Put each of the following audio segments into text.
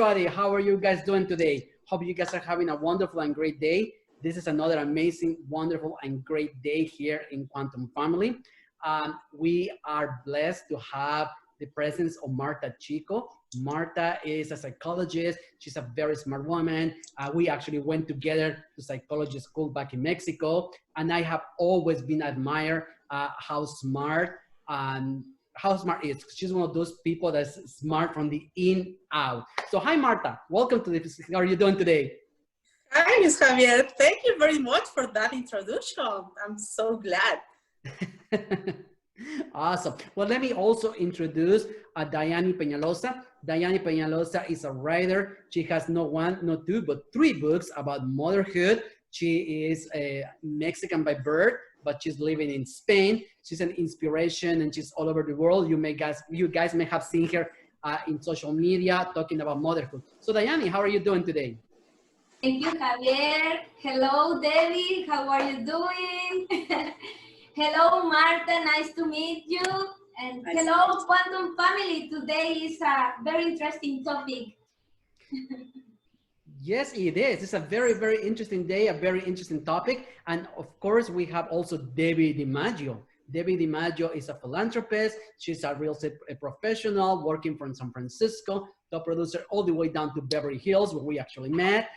everybody. How are you guys doing today? Hope you guys are having a wonderful and great day. This is another amazing, wonderful, and great day here in Quantum Family. We are blessed to have the presence of Marta Chico. Marta is a psychologist. She's a very smart woman. We actually went together to psychology school back in Mexico, and I have always been admired how smart is. She's one of those people that's smart from the in out. So hi, Marta. Welcome to this. How are you doing today? Hi, Ms. Javier. Thank you very much for that introduction. I'm so glad. Awesome. Well, let me also introduce Diane Peñalosa. Diane Peñalosa is a writer. She has not one, not two, but three books about motherhood. She is a Mexican by birth, but she's living in Spain. She's an inspiration and she's all over the world. You guys may have seen her in social media talking about motherhood. So Diane, how are you doing today? Thank you, Javier. Hello, Debbie. How are you doing? Hello, Marta. Nice to meet you. And nice hello, Quantum Family. Today is a very interesting topic. Yes, it is. It's a very, very interesting day, a very interesting topic. And of course, we have also Debbie DiMaggio. Debbie DiMaggio is a philanthropist. She's a real estate professional working from San Francisco, top producer all the way down to Beverly Hills, where we actually met.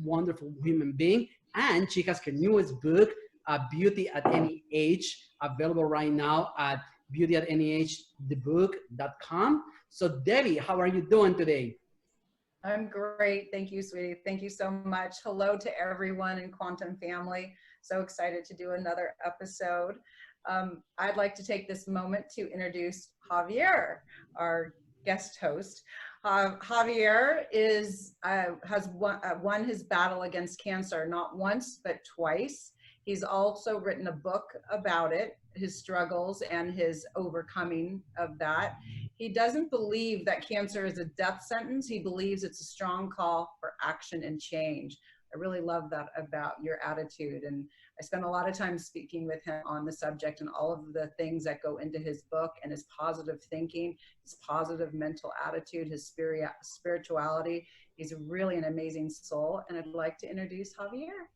Wonderful human being. And she has her newest book, Beauty at Any Age, available right now at beautyatanyageTheBook.com. So Debbie, how are you doing today? I'm great. Thank you, sweetie. Thank you so much. Hello to everyone in Quantum Family. So excited to do another episode. I'd like to take this moment to introduce Javier, our guest host. Javier has won his battle against cancer, not once, but twice. He's also written a book about it, his struggles and his overcoming of that. He doesn't believe that cancer is a death sentence. He believes it's a strong call for action and change. I really love that about your attitude. And I spent a lot of time speaking with him on the subject and all of the things that go into his book and his positive thinking, his positive mental attitude, his spirituality. He's really an amazing soul. And I'd like to introduce Javier.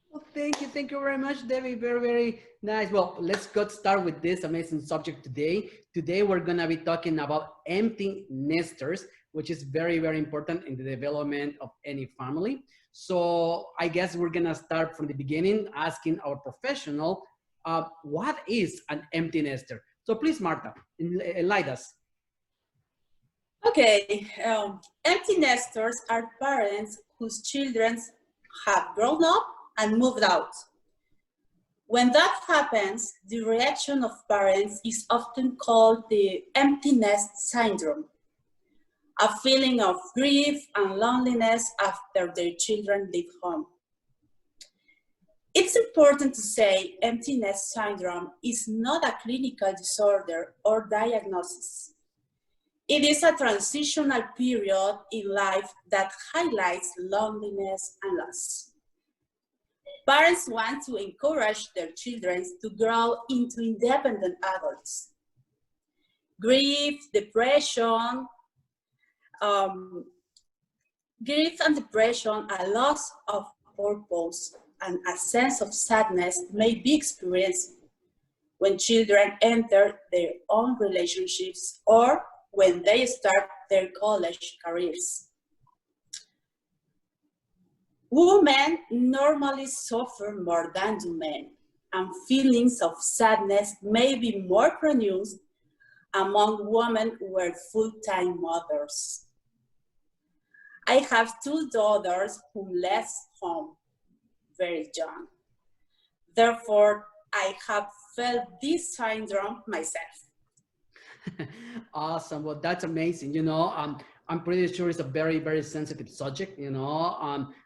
Well, thank you. Thank you very much, Debbie. Very, very nice. Well, let's get started with this amazing subject today. Today, we're going to be talking about empty nesters, which is very, very important in the development of any family. So I guess we're going to start from the beginning, asking our professional, what is an empty nester? So please, Marta, enlighten us. Okay. Empty nesters are parents whose children have grown up and moved out. When that happens, the reaction of parents is often called the empty nest syndrome, a feeling of grief and loneliness after their children leave home. It's important to say empty nest syndrome is not a clinical disorder or diagnosis. It is a transitional period in life that highlights loneliness and loss. Parents want to encourage their children to grow into independent adults. Grief, depression, a loss of purpose, and a sense of sadness may be experienced when children enter their own relationships or when they start their college careers. Women normally suffer more than do men, and feelings of sadness may be more pronounced among women who are full-time mothers. I have two daughters who left home very young. Therefore, I have felt this syndrome myself. Awesome. Well, that's amazing. You know, I'm pretty sure it's a very, very sensitive subject. You know,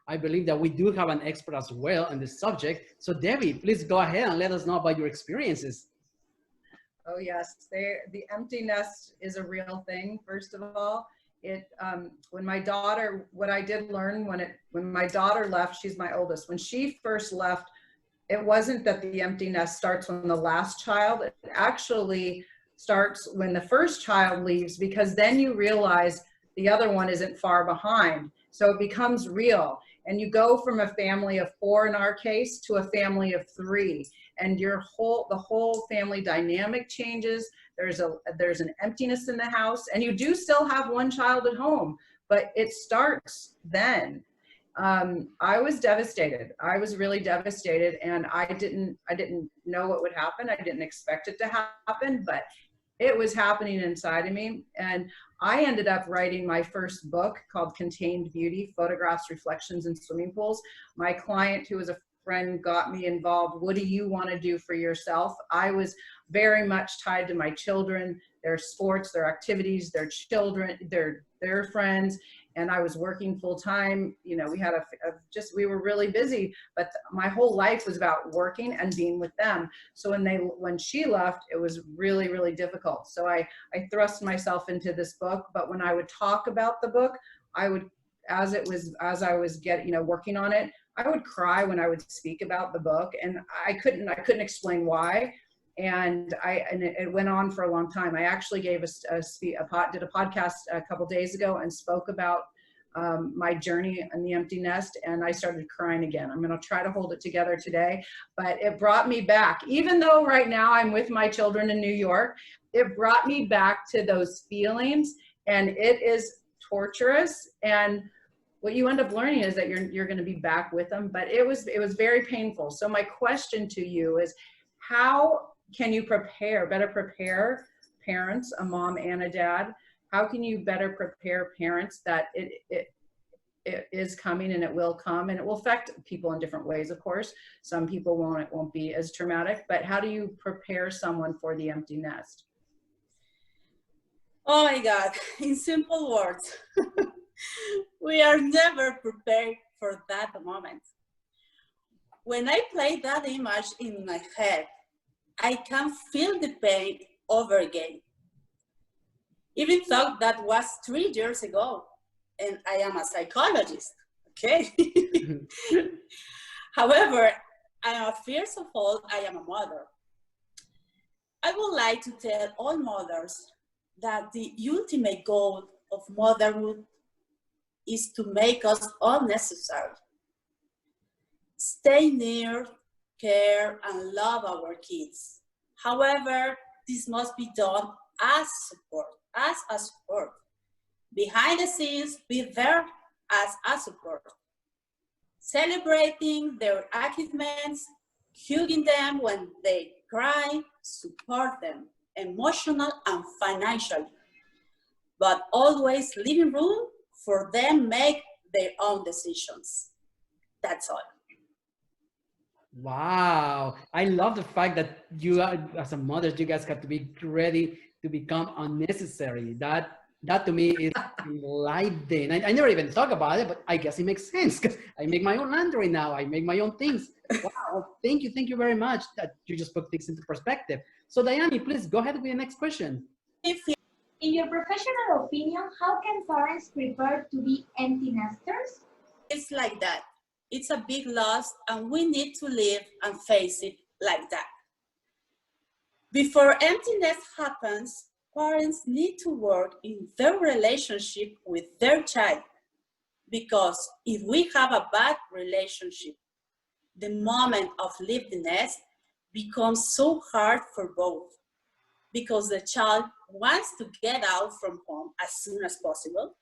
I believe that we do have an expert as well on this subject. So Debbie, please go ahead and let us know about your experiences. Oh yes, the empty nest is a real thing. First of all, when my daughter, what I did learn when my daughter left, she's my oldest. When she first left, it wasn't that the empty nest starts when the last child. It actually starts when the first child leaves, because then you realize the other one isn't far behind. So it becomes real. And you go from a family of 4 in our case to a family of 3, and the whole family dynamic changes. There's an emptiness in the house, and you do still have one child at home, but it starts then. I was devastated. I was really devastated, and I didn't know what would happen. I didn't expect it to happen, but it was happening inside of me. And I ended up writing my first book called Contained Beauty, Photographs, Reflections, and Swimming Pools. My client, who was a friend, got me involved. What do you want to do for yourself? I was very much tied to my children, their sports, their activities, their children, their friends. And I was working full time. You know, we had we were really busy, but my whole life was about working and being with them. So when she left, it was really, really difficult. So I thrust myself into this book, but when I would talk about the book, I would, as I was working on it, I would cry when I would speak about the book, and I couldn't explain why. And it went on for a long time. I actually gave did a podcast a couple days ago and spoke about my journey in the empty nest, and I started crying again. I'm going to try to hold it together today, but it brought me back. Even though right now I'm with my children in New York, it brought me back to those feelings, and it is torturous. And what you end up learning is that you're going to be back with them, but it was very painful. So my question to you is, how can you better prepare parents, a mom and a dad? How can you better prepare parents that it is coming, and it will come, and it will affect people in different ways, of course. Some people it won't be as traumatic, but how do you prepare someone for the empty nest? Oh my God, in simple words, we are never prepared for that moment. When I play that image in my head, I can feel the pain over again. Even though that was 3 years ago, and I am a psychologist, okay? However, first of all, I am a mother. I would like to tell all mothers that the ultimate goal of motherhood is to make us unnecessary. Stay near, care, and love our kids. However, this must be done as a support. Behind the scenes, be there as a support. Celebrating their achievements, hugging them when they cry, support them, emotional and financially. But always leaving room for them make their own decisions. That's all. Wow. I love the fact that you are, as a mother, you guys have to be ready to become unnecessary. That to me is enlightening. I never even thought about it, but I guess it makes sense because I make my own laundry now. I make my own things. Wow. Thank you very much that you just put things into perspective. So Diane, please go ahead with the next question. In your professional opinion, how can parents prepare to be empty nesters? It's like that. It's a big loss, and we need to live and face it like that. Before emptiness happens, parents need to work in their relationship with their child. Because if we have a bad relationship, the moment of leaving the nest becomes so hard for both. Because the child wants to get out from home as soon as possible,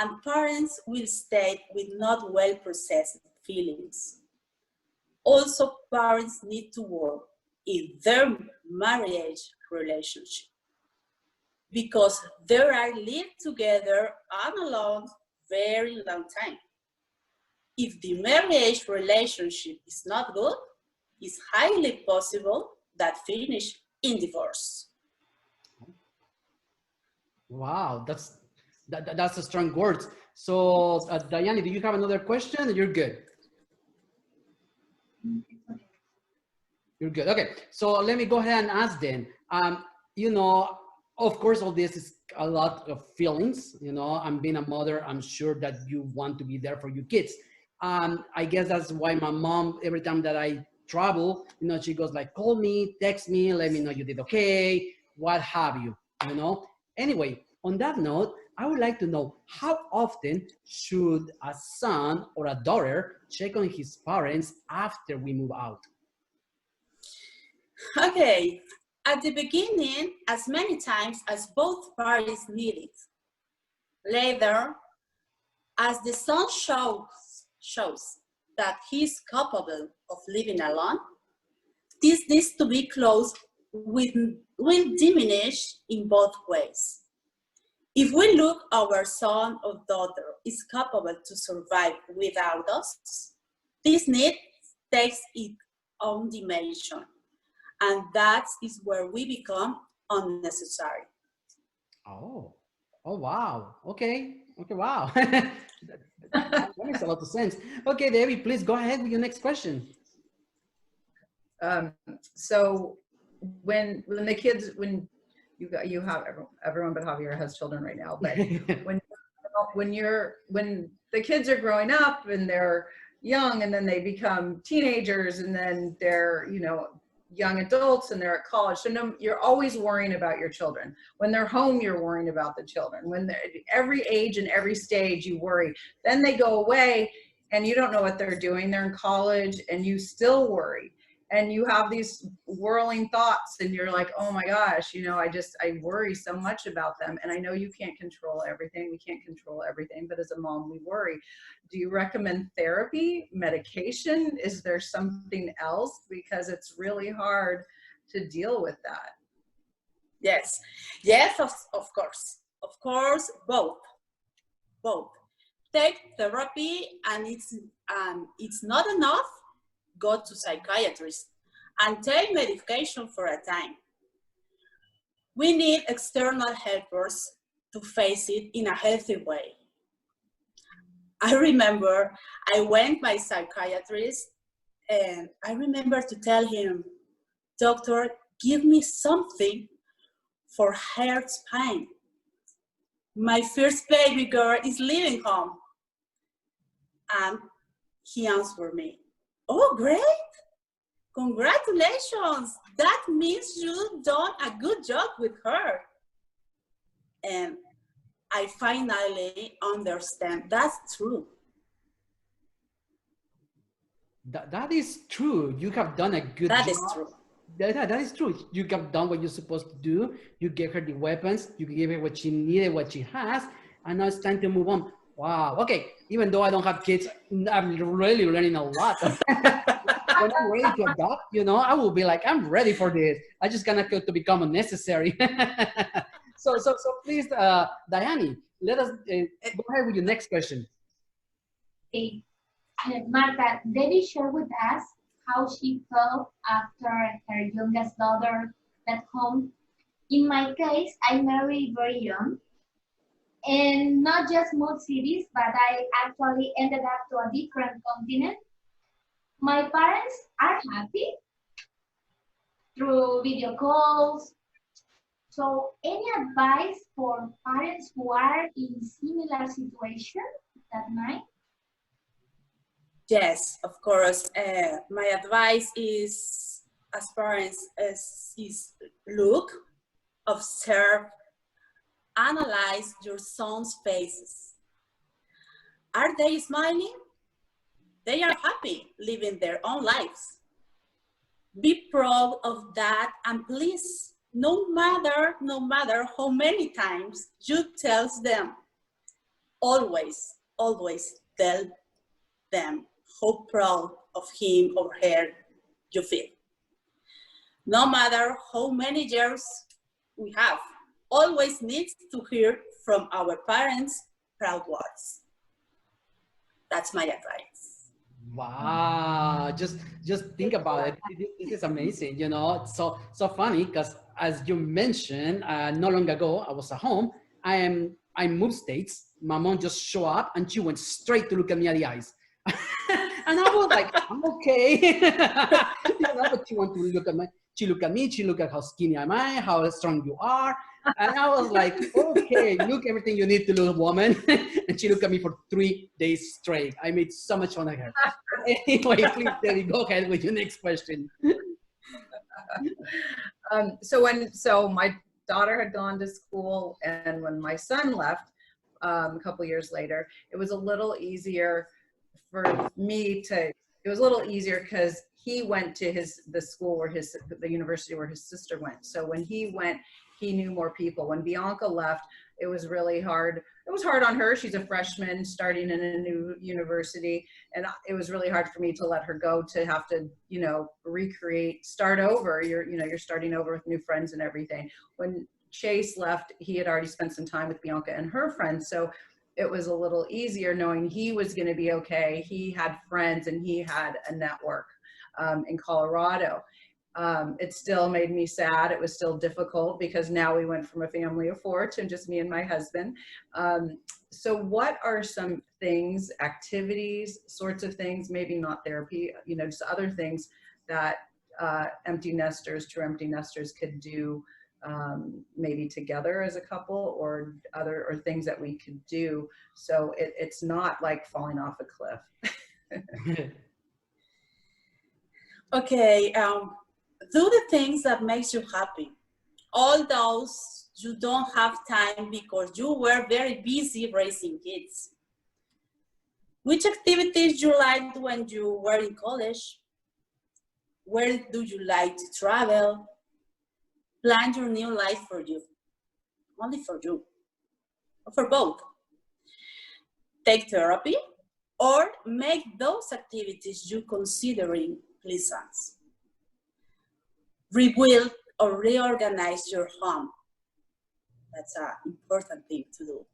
and parents will stay with not well-processed feelings. Also, parents need to work in their marriage relationship because they are lived together and alone very long time. If the marriage relationship is not good, it's highly possible that finish in divorce. Wow, that's a strong word. So, Diane, do you have another question? You're good. You're good. Okay, so let me go ahead and ask then. You know, of course, all this is a lot of feelings. You know, I'm being a mother. I'm sure that you want to be there for your kids. I guess that's why my mom, every time that I travel, you know, she goes like, call me, text me, let me know you did okay, what have you, you know. Anyway, on that note, I would like to know, how often should a son or a daughter check on his parents after we move out? Okay, at the beginning, as many times as both parties need it. Later, as the son shows that he is capable of living alone, this needs to be close will diminish in both ways. If we look, our son or daughter is capable to survive without us, this need takes its own dimension, and that is where we become unnecessary. Oh, oh, wow. Okay. Okay, wow. That makes a lot of sense. Okay, Debbie, please go ahead with your next question. So when the kids, when you have everyone but Javier has children right now, but when the kids are growing up and they're young and then they become teenagers and then they're, you know, young adults and they're at college. So no, you're always worrying about your children. When they're home, you're worrying about the children. When they're every age and every stage, you worry. Then they go away and you don't know what they're doing. They're in college and you still worry. And you have these whirling thoughts and you're like, oh my gosh, you know, I worry so much about them. And I know you can't control everything. We can't control everything, but as a mom, we worry. Do you recommend therapy, medication? Is there something else? Because it's really hard to deal with that. Yes, of course, both. Take therapy, and it's not enough. Go to psychiatrist and take medication for a time. We need external helpers to face it in a healthy way. I remember I went my psychiatrist and I remember to tell him, doctor, give me something for her spine. My first baby girl is leaving home. And he answered me, oh, great. Congratulations. That means you've done a good job with her. And I finally understand that's true. That is true. You have done a good job. That is true. That is true. You have done what you're supposed to do. You gave her the weapons. You gave her what she needed, what she has. And now it's time to move on. Wow. Okay. Even though I don't have kids, I'm really learning a lot. When I'm ready to adopt, you know, I will be like, I'm ready for this. I just cannot go to become unnecessary. So please, Diane, let us go ahead with your next question. Okay. Marta, Debbie shared with us how she felt after her youngest daughter left home. In my case, I married very young, and not just moved cities, but I actually ended up to a different continent. My parents are happy through video calls. So any advice for parents who are in similar situation that night? Yes, of course. My advice is, as parents, is look, observe, analyze your son's faces. Are they smiling? They are happy living their own lives. Be proud of that, and please, no matter how many times you tell them, always tell them how proud of him or her you feel. No matter how many years we have, always needs to hear from our parents proud words. That's my advice. Wow, just think about it. This is amazing, you know. So funny, because as you mentioned, not long ago I was at home. I moved states. My mom just showed up and she went straight to look at me at the eyes. And I was like, I'm okay. You know, but she wanted to look at me. She looked at me. She looked at how skinny am I, how strong you are. And I was like, okay, look everything you need to look, woman. And she looked at me for 3 days straight. I made so much fun of her. Anyway, please, Debbie, go ahead with your next question. So my daughter had gone to school, and when my son left, a couple years later, it was a little easier for me to, it was a little easier because he went to the school where the university where his sister went. So when he went, he knew more people. When Bianca left, it was really hard. It was hard on her. She's a freshman starting in a new university. And it was really hard for me to let her go, to have to, you know, start over. You're starting over with new friends and everything. When Chase left, he had already spent some time with Bianca and her friends. So it was a little easier knowing he was going to be okay. He had friends and he had a network in Colorado. It still made me sad. It was still difficult because now we went from a family of 4 to just me and my husband. So what are some things, activities, sorts of things, maybe not therapy, you know, just other things that empty nesters, true empty nesters could do maybe together as a couple, or things that we could do so it's not like falling off a cliff? Okay, do the things that makes you happy. All those you don't have time because you were very busy raising kids. Which activities you liked when you were in college? Where do you like to travel? Plan your new life for you, only for you, or for both. Take therapy, or make those activities you considering pleasant. Rebuild or reorganize your home. That's an important thing to do.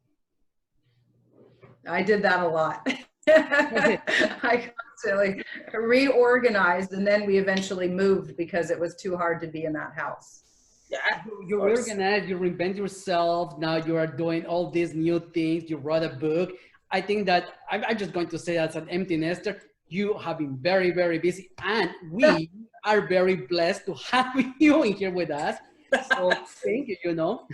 I did that a lot. I constantly reorganized, and then we eventually moved because it was too hard to be in that house. Yeah, you reorganize, you reinvent yourself. Now you are doing all these new things. You wrote a book. I think that I'm just going to say, as an empty nester, you have been very, very busy, and we are very blessed to have you in here with us. So thank you, you know.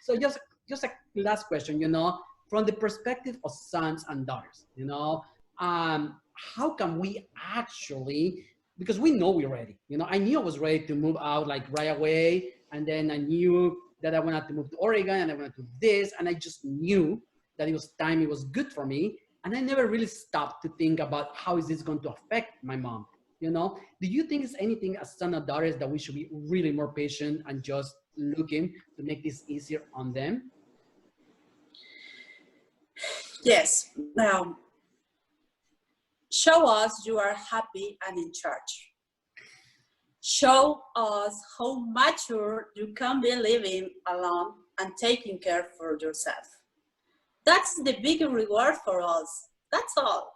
So just a last question, you know, from the perspective of sons and daughters, you know, how can we actually, because we know we're ready, you know, I knew I was ready to move out like right away. And then I knew that I wanted to move to Oregon and I wanted to do this. And I just knew that it was time, it was good for me. And I never really stopped to think about how is this going to affect my mom, you know? Do you think it's anything as son or daughters that we should be really more patient and just looking to make this easier on them? Yes. Now, show us you are happy and in charge. Show us how mature you can be living alone and taking care for yourself. That's the big reward for us. That's all.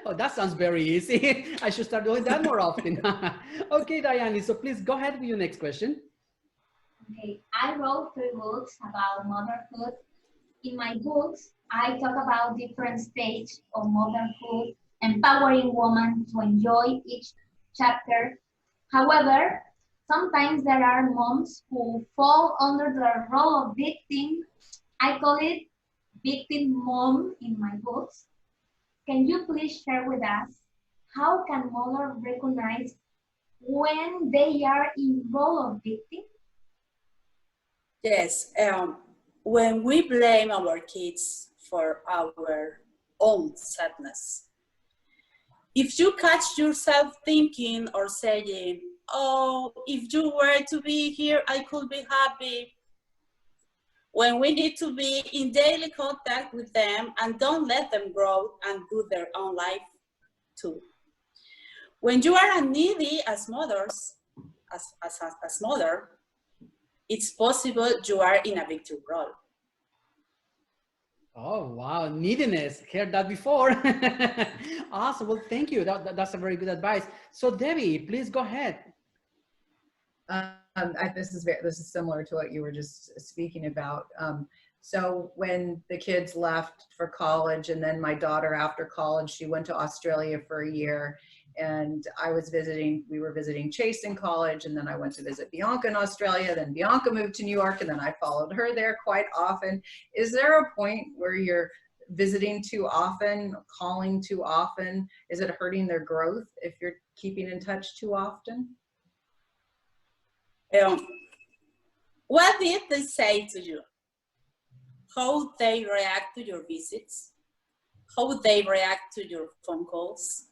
Oh, that sounds very easy. I should start doing that more often. Okay, Diane, so please go ahead with your next question. Okay, I wrote 3 books about motherhood. In my books, I talk about different stages of motherhood, empowering women to enjoy each chapter. However, sometimes there are moms who fall under the role of victim. I call it victim mom in my books. Can you please share with us how can mothers recognize when they are in role of victim? Yes, when we blame our kids for our own sadness. If you catch yourself thinking or saying, oh, if you were to be here, I could be happy. When we need to be in daily contact with them and don't let them grow and do their own life too. When you are needy as mothers, as mother, it's possible you are in a victim role. Oh, wow. Neediness. Heard that before. Awesome. Well, thank you. That's a very good advice. So Debbie, please go ahead. This is similar to what you were just speaking about. So when the kids left for college, and then my daughter after college, she went to Australia for a year, and we were visiting Chase in college, and then I went to visit Bianca in Australia, then Bianca moved to New York, and then I followed her there quite often. Is there a point where you're visiting too often, calling too often? Is it hurting their growth if you're keeping in touch too often? What did they say to you? how they react to your visits, how they react to your phone calls.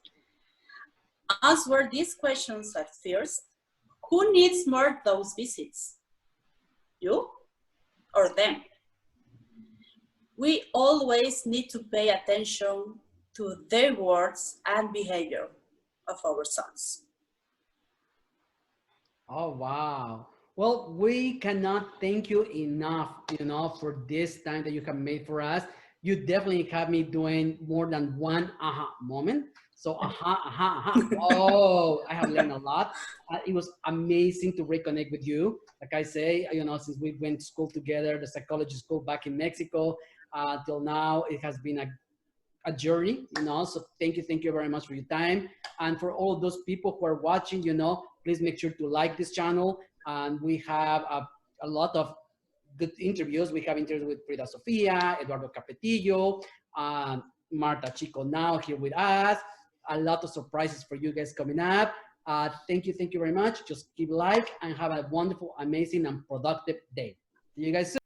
Answer these questions at first. Who needs more those visits? You or them? We always need to pay attention to the words and behavior of our sons. Oh, wow. Well, we cannot thank you enough, for this time that you have made for us. You definitely have me doing more than one aha moment. So aha, aha, aha. Oh, I have learned a lot. It was amazing to reconnect with you. Like I say, since we went to school together, the psychology school back in Mexico, till now, it has been a journey, so thank you very much for your time. And for all those people who are watching, please make sure to like this channel. And we have a lot of good interviews. We have interviews with Frida Sofia, Eduardo Capetillo, Marta Chico now here with us. A lot of surprises for you guys coming up. Thank you very much. Just keep like and have a wonderful, amazing, and productive day. See you guys soon.